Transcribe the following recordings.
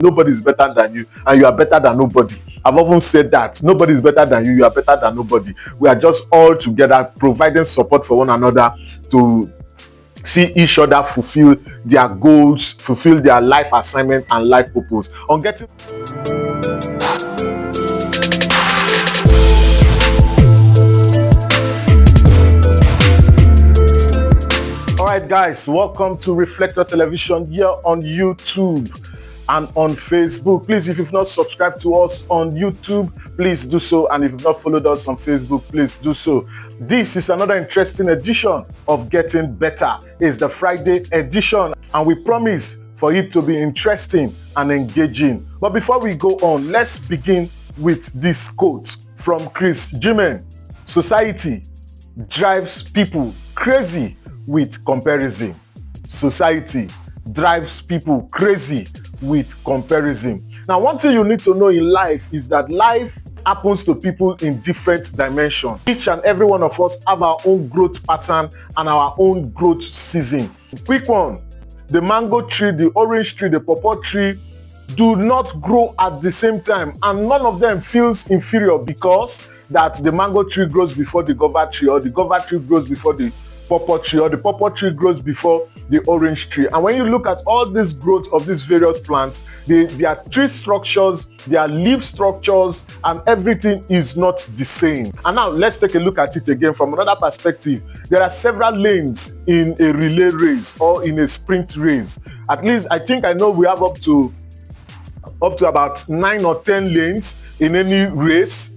Nobody is better than you, and you are better than nobody. I've often said that nobody is better than you, you are better than nobody. We are just all together providing support for one another to see each other fulfill their goals, fulfill their life assignment and life purpose. On getting All right, guys, welcome to Reflector Television here on YouTube and on Facebook. Please, if you've not subscribed to us on YouTube, please do so. And if you've not followed us on Facebook, please do so. This is another interesting edition of Getting Better. It's the Friday edition, and we promise for it to be interesting and engaging. But before we go on, let's begin with this quote from Chris Jimen. Society drives people crazy with comparison. Society drives people crazy with comparison. Now, one thing you need to know in life is that life happens to people in different dimensions. Each and every one of us have our own growth pattern and our own growth season. Quick one, the mango tree, the orange tree, the pawpaw tree do not grow at the same time, and none of them feels inferior because that the mango tree grows before the guava tree, or the guava tree grows before the pawpaw tree, or the pawpaw tree grows before the orange tree. And when you look at all this growth of these various plants, their tree structures, their leaf structures, and everything is not the same. And now let's take a look at it again from another perspective. There are several lanes in a relay race or in a sprint race. At least I think I know we have up to about 9 or 10 lanes in any race.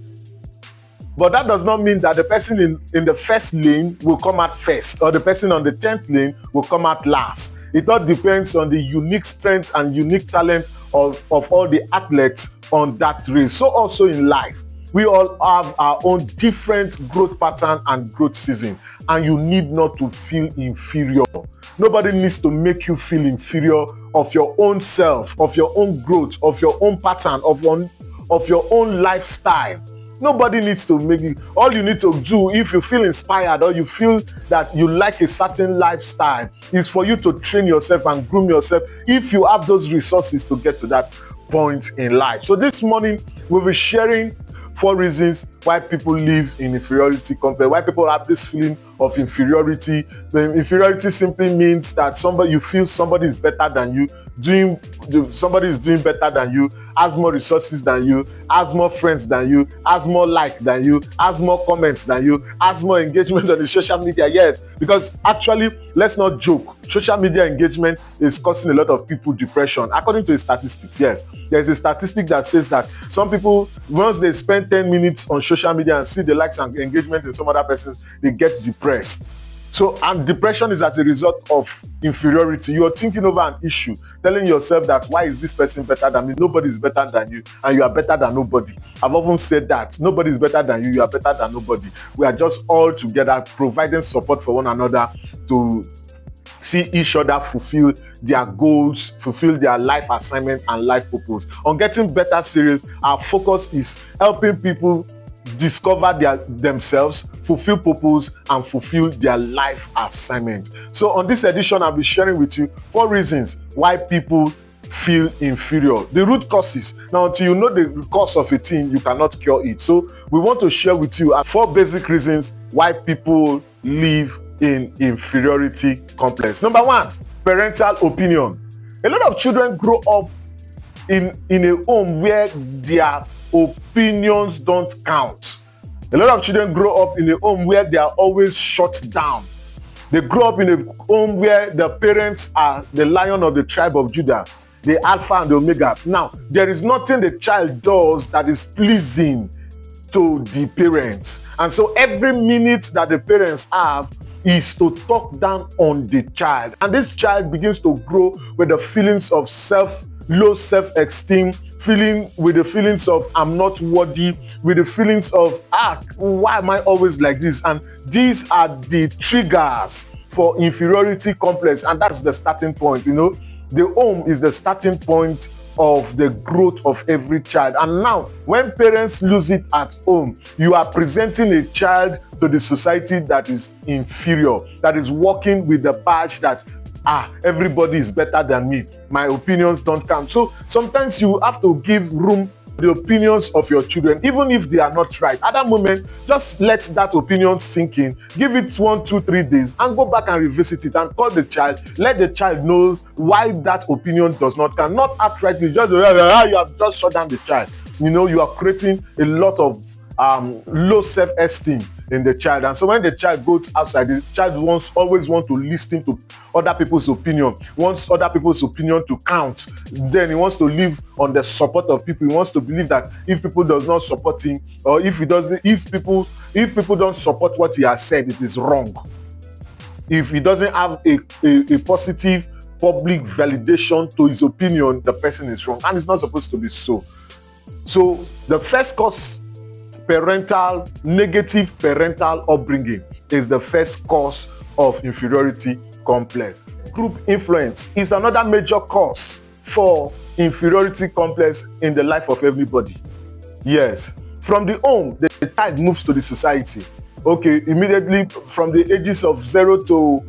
But that does not mean that the person in the first lane will come out first, or the person on the 10th lane will come out last. It all depends on the unique strength and unique talent of all the athletes on that race. So also in life, we all have our own different growth pattern and growth season, and you need not to feel inferior. Nobody needs to make you feel inferior of your own self, of your own growth, of your own pattern, of your own lifestyle. Nobody needs to make you. All you need to do, if you feel inspired or you feel that you like a certain lifestyle, is for you to train yourself and groom yourself if you have those resources to get to that point in life. So this morning, we'll be sharing 4 reasons why people live in inferiority complex, why people have this feeling of inferiority. The inferiority simply means that you feel somebody is better than you, somebody is doing better than you, has more resources than you, has more friends than you, has more likes than you, has more comments than you, has more engagement on the social media. Yes, because actually, let's not joke, social media engagement is causing a lot of people depression. According to the statistics, yes, there's a statistic that says that some people, once they spend 10 minutes on social media and see the likes and engagement in some other persons, they get depressed. So, and depression is as a result of inferiority. You are thinking over an issue, telling yourself that why is this person better than me? Nobody is better than you, and you are better than nobody. I've often said that nobody is better than you, you are better than nobody. We are just all together providing support for one another to see each other fulfill their goals, fulfill their life assignment and life purpose. On Getting Better series, our focus is helping people discover themselves, fulfill purpose, and fulfill their life assignment. So on this edition, I'll be sharing with you 4 reasons why people feel inferior. The root causes. Now, until you know the cause of a thing, you cannot cure it. So we want to share with you 4 basic reasons why people live in inferiority complex. Number 1, parental opinion. A lot of children grow up in a home where their opinions don't count. A lot of children grow up in a home where they are always shut down. They grow up in a home where the parents are the lion of the tribe of Judah, the Alpha and the Omega. Now, there is nothing the child does that is pleasing to the parents. And so every minute that the parents have is to talk down on the child. And this child begins to grow with the feelings of low self-esteem, with the feelings of I'm not worthy, with the feelings of why am I always like this? And these are the triggers for inferiority complex, and that's the starting point. The home is the starting point of the growth of every child. And now, when parents lose it at home, you are presenting a child to the society that is inferior, that is working with the badge that everybody is better than me, my opinions don't count. So sometimes you have to give room the opinions of your children, even if they are not right. At that moment, just let that opinion sink in, give it 1, 2, 3 days, and go back and revisit it and call the child. Let the child know why that opinion does not count. Not outrightly, just you have just shut down the child. You are creating a lot of low self-esteem in the child. And so when the child goes outside, the child always want to listen to other people's opinion, wants other people's opinion to count. Then he wants to live on the support of people. He wants to believe that if people does not support him, or if people don't support what he has said, it is wrong. If he doesn't have a positive public validation to his opinion, the person is wrong, and it's not supposed to be so. So the first cause, negative parental upbringing, is the first cause of inferiority complex. Group influence is another major cause for inferiority complex in the life of everybody. Yes, from the home, the child moves to the society. Okay, immediately from the ages of 0 to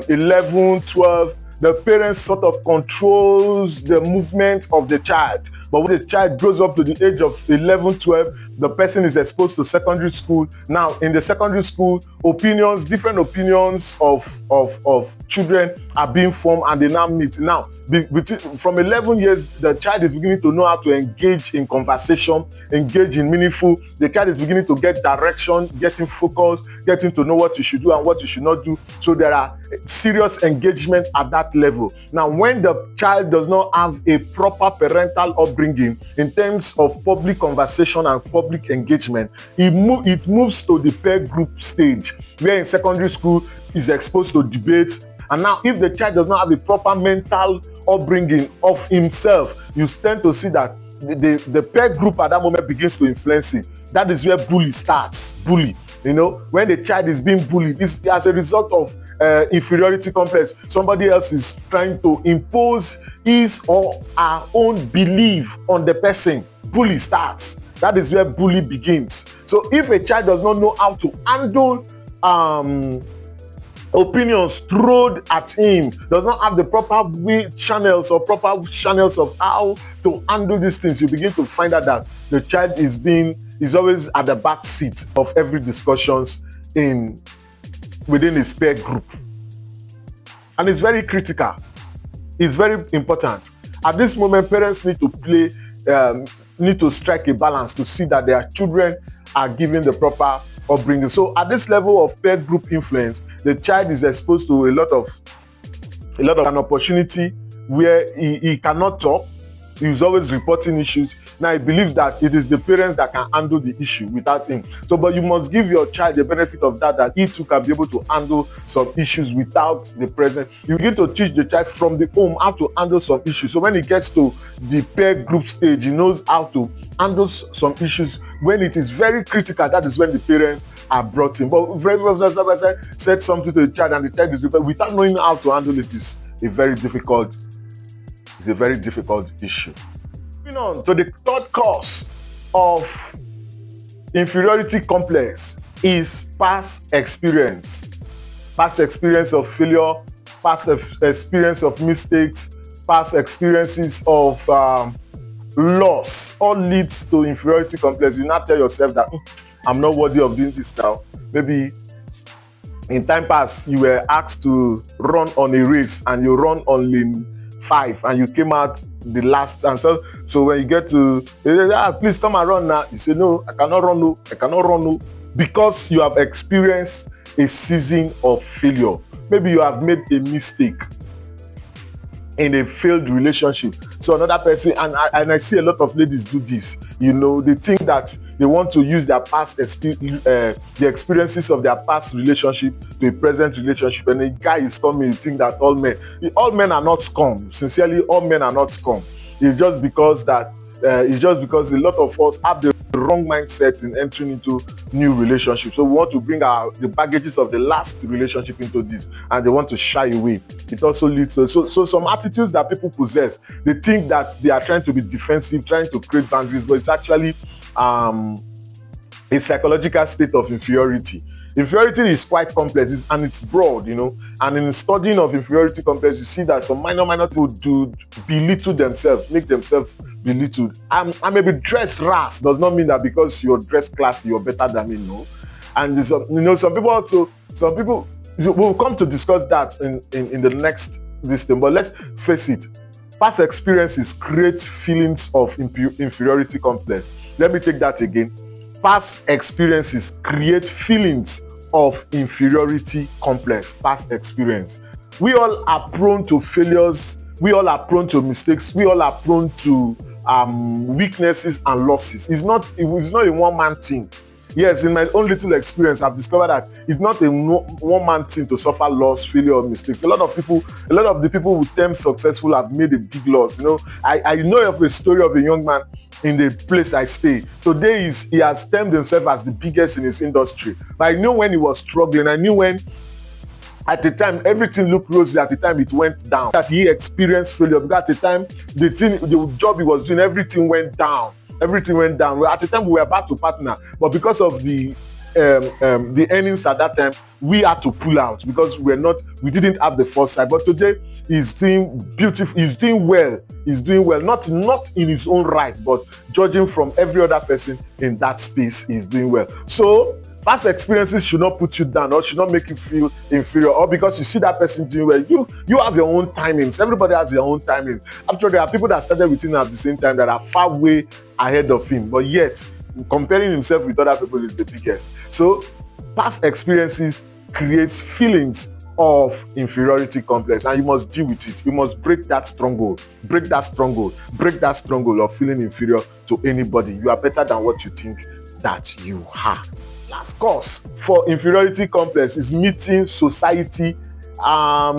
11, 12, the parents sort of controls the movement of the child. But when the child grows up to the age of 11, 12, the person is exposed to secondary school. Now, in the secondary school, different opinions of children are being formed, and they now meet. Now, from 11 years, the child is beginning to know how to engage in conversation, engage in meaningful. The child is beginning to get direction, getting focused, getting to know what you should do and what you should not do. So there are serious engagement at that level. Now, when the child does not have a proper parental upbringing in terms of public conversation and public engagement, it moves to the peer group stage, where in secondary school is exposed to debate. And now, if the child does not have a proper mental upbringing of himself, you tend to see that the peer group at that moment begins to influence him. That is where bully starts. Bully. When the child is being bullied, it's as a result of inferiority complex. Somebody else is trying to impose his or her own belief on the person. Bully starts. That is where bully begins. So if a child does not know how to handle opinions thrown at him, does not have the proper channels of how to handle these things, you begin to find out that the child is always at the back seat of every discussions within his peer group. And it's very critical. It's very important. At this moment, parents need to strike a balance to see that their children are given the proper upbringing. So at this level of peer group influence, the child is exposed to a lot of an opportunity where he cannot talk. He's always reporting issues. Now he believes that it is the parents that can handle the issue without him. So, but you must give your child the benefit of that he too can be able to handle some issues without the present. You begin to teach the child from the home how to handle some issues. So when he gets to the peer group stage, he knows how to handle some issues. When it is very critical, that is when the parents are brought in. But very said something to the child, and the child is without knowing how to handle it, is a very difficult issue. Moving on to the third cause of inferiority complex is past experience of failure, past experience of mistakes, past experiences of loss. All leads to inferiority complex. You now tell yourself that I'm not worthy of doing this now. Maybe in time past you were asked to run on a race and you run on lane 5 and you came out the last, and so when you get to please come and run now, you say no, I cannot run, because you have experienced a season of failure. Maybe you have made a mistake in a failed relationship. So another person, and I see a lot of ladies do this, they think that they want to use their past the experiences of their past relationship to a present relationship, and a guy is coming, you think that all men are not scum. Sincerely, all men are not scum. It's just because a lot of us have the wrong mindset in entering into new relationships. So we want to bring the baggages of the last relationship into this, and they want to shy away. It also leads to so some attitudes that people possess. They think that they are trying to be defensive, trying to create boundaries, but it's actually a psychological state of inferiority. Inferiority is quite complex, and it's broad, and in the studying of inferiority complex, you see that some minor people do belittle themselves, make themselves belittled. I may be dressed ras does not mean that because you're dressed classy you're better than me, no. And some people we'll come to discuss that in the next this thing. But let's face it, past experiences create feelings of inferiority complex. Let me take that again. Past experiences create feelings of inferiority complex. Past experience. We all are prone to failures. We all are prone to mistakes. We all are prone to weaknesses and losses. It's not a one-man thing. Yes, in my own little experience, I've discovered that it's not a one-man thing to suffer loss, failure, or mistakes. A lot of the people who term successful have made a big loss. I know of a story of a young man in the place I stay. Today he has termed himself as the biggest in his industry. But I know when he was struggling. I knew when at the time everything looked rosy. At the time it went down. That he experienced failure. Because at the time the job he was doing, everything went down. Everything went down. Well, at the time we were about to partner, but because of the earnings at that time, we had to pull out because we didn't have the foresight. But today he's doing beautiful. He's doing well. Not in his own right, but judging from every other person in that space, he's doing well. So past experiences should not put you down or should not make you feel inferior, or because you see that person doing well, you have your own timings. Everybody has their own timings. After all, there are people that started with him at the same time that are far way ahead of him, but yet comparing himself with other people is the biggest. So past experiences creates feelings of inferiority complex, and you must deal with it. You must break that stronghold of feeling inferior to anybody. You are better than what you think that you are. Last cause for inferiority complex is meeting society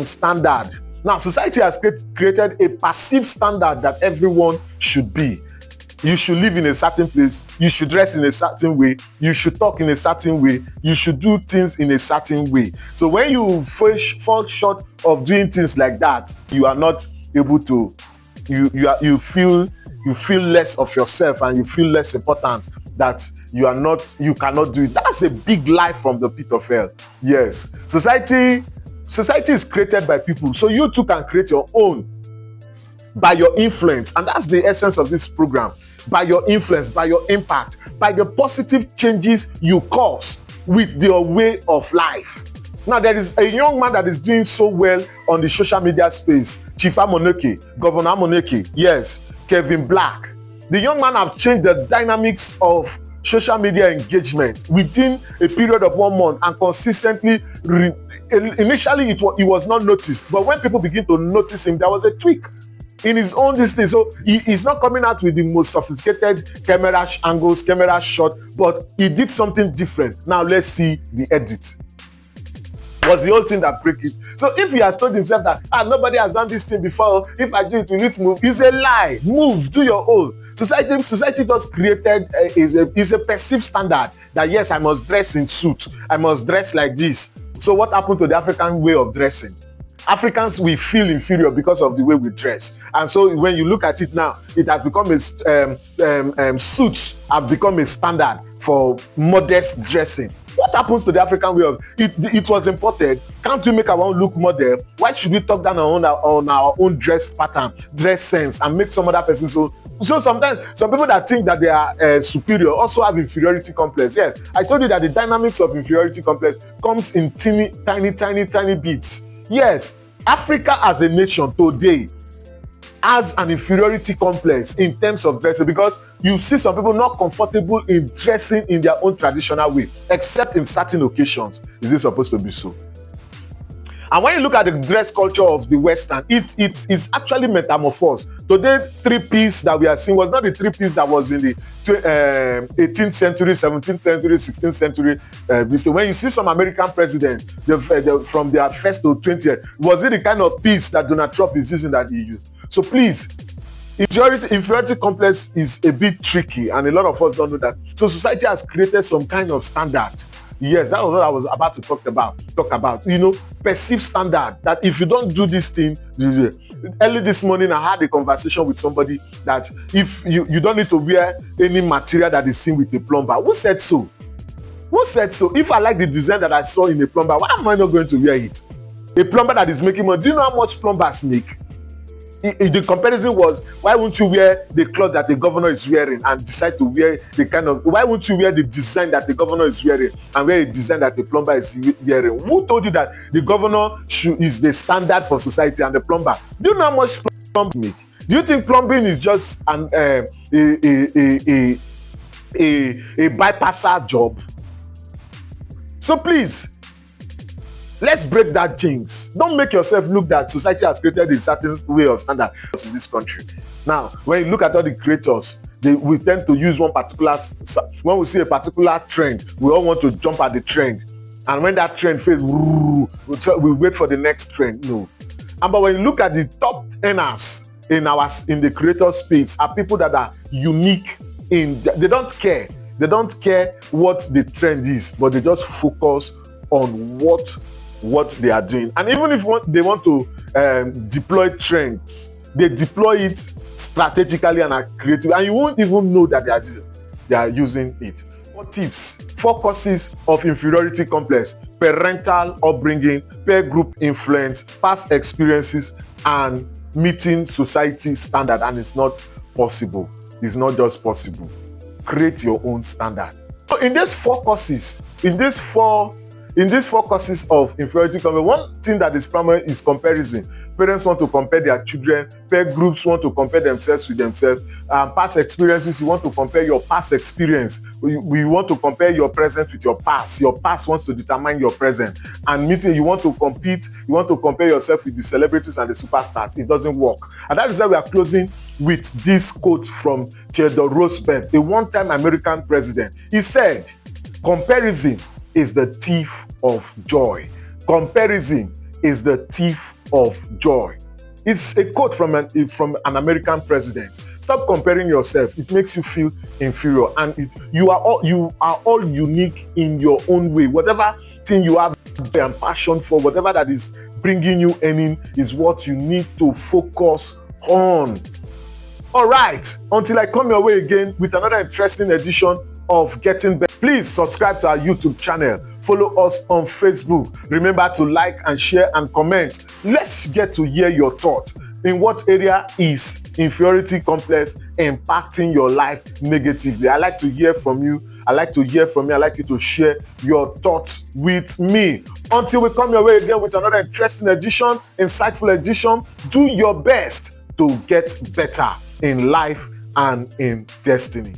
standard. Now, society has created a perceived standard that everyone should be. You should live in a certain place. You should dress in a certain way. You should talk in a certain way. You should do things in a certain way. So when you fall short of doing things like that, you are not able to. You feel less of yourself, and you feel less important. That you cannot do it. That's a big lie from the pit of hell. Yes, society is created by people, so you too can create your own by your influence, and that's the essence of this program. By your influence, by your impact, by the positive changes you cause with your way of life. Now, there is a young man that is doing so well on the social media space. Chief Amoneke, Governor Amoneke, yes, Kevin Black. The young man have changed the dynamics of social media engagement within a period of 1 month, and consistently. Initially, it was not noticed, but when people begin to notice him, there was a tweak in his own distance. So he's not coming out with the most sophisticated camera angles, camera shot, but he did something different. Now let's see the edit. Was the whole thing that break it? So if he has told himself that nobody has done this thing before, if I do it, will it move? It's a lie. Move, do your own. Society just created is a perceived standard that yes, I must dress in suit, I must dress like this. So what happened to the African way of dressing? Africans, we feel inferior because of the way we dress, and so when you look at it now, it has become suits have become a standard for modest dressing. What happens to the African way of it? It was imported. Can't we make our own look model? Why should we talk down on our own dress pattern, dress sense, and make some other person so? So sometimes some people that think that they are superior also have inferiority complex. Yes, I told you that the dynamics of inferiority complex comes in tiny bits. Yes, Africa as a nation today has an inferiority complex in terms of dressing, because you see some people not comfortable in dressing in their own traditional way, except in certain occasions. Is it supposed to be so? And when you look at the dress culture of the Western, it's actually metamorphosed. Today, 3-piece that we are seeing was not the 3-piece that was in the 18th century, 17th century, 16th century. When you see some American presidents, from their first to 20th, was it the kind of piece that Donald Trump is using that he used? So please, inferiority complex is a bit tricky, and a lot of us don't know that. So society has created some kind of standard. Yes, that was what I was about to talk about. Perceived standard that if you don't do this thing, early this morning I had a conversation with somebody that if you don't need to wear any material that is seen with a plumber. Who said so? Who said so? If I like the design that I saw in a plumber, why am I not going to wear it? A plumber that is making money. Do you know how much plumbers make? The comparison was, why won't you wear the cloth that the governor is wearing and decide to wear the kind of, why won't you wear the design that the governor is wearing and wear a design that the plumber is wearing? Who told you that the governor is the standard for society and the plumber? Do you know how much plumbers make? Do you think plumbing is just a bypasser job? So please, let's break that jinx. Don't make yourself look that society has created a certain way of standard in this country. Now, when you look at all the creators, we tend to use one particular, when we see a particular trend, we all want to jump at the trend. And when that trend fades, we wait for the next trend. No. But when you look at the top earners in the creator space, are people that are unique they don't care. They don't care what the trend is, but they just focus on what they are doing. And even if they want to deploy trends, they deploy it strategically and are creative, and you won't even know that they are using it. 4 tips, 4 causes of inferiority complex: parental upbringing, peer group influence, past experiences, and meeting society standard. And it's not possible. It's not just possible. Create your own standard. So in these 4 causes, in these four causes of inferiority complex, one thing that is primary is comparison. Parents want to compare their children. Peer groups want to compare themselves with themselves. Past experiences, you want to compare your past experience. We want to compare your present with your past. Your past wants to determine your present. And meeting, you want to compete. You want to compare yourself with the celebrities and the superstars. It doesn't work. And that is why we are closing with this quote from Theodore Roosevelt, a one-time American president. He said, "Comparison is the thief of joy." Comparison is the thief of joy. It's a quote from an American president. Stop comparing yourself. It makes you feel inferior, and you are all unique in your own way. Whatever thing you have and passion for, whatever that is bringing you earning, is what you need to focus on. All right, until I come your way again with another interesting edition of Getting Better, please subscribe to our YouTube channel. Follow us on Facebook. Remember to like and share and comment. Let's get to hear your thoughts. In what area is inferiority complex impacting your life negatively? I like to hear from you. I like you to share your thoughts with me. Until we come your way again with another interesting edition, insightful edition, do your best to get better in life and in destiny.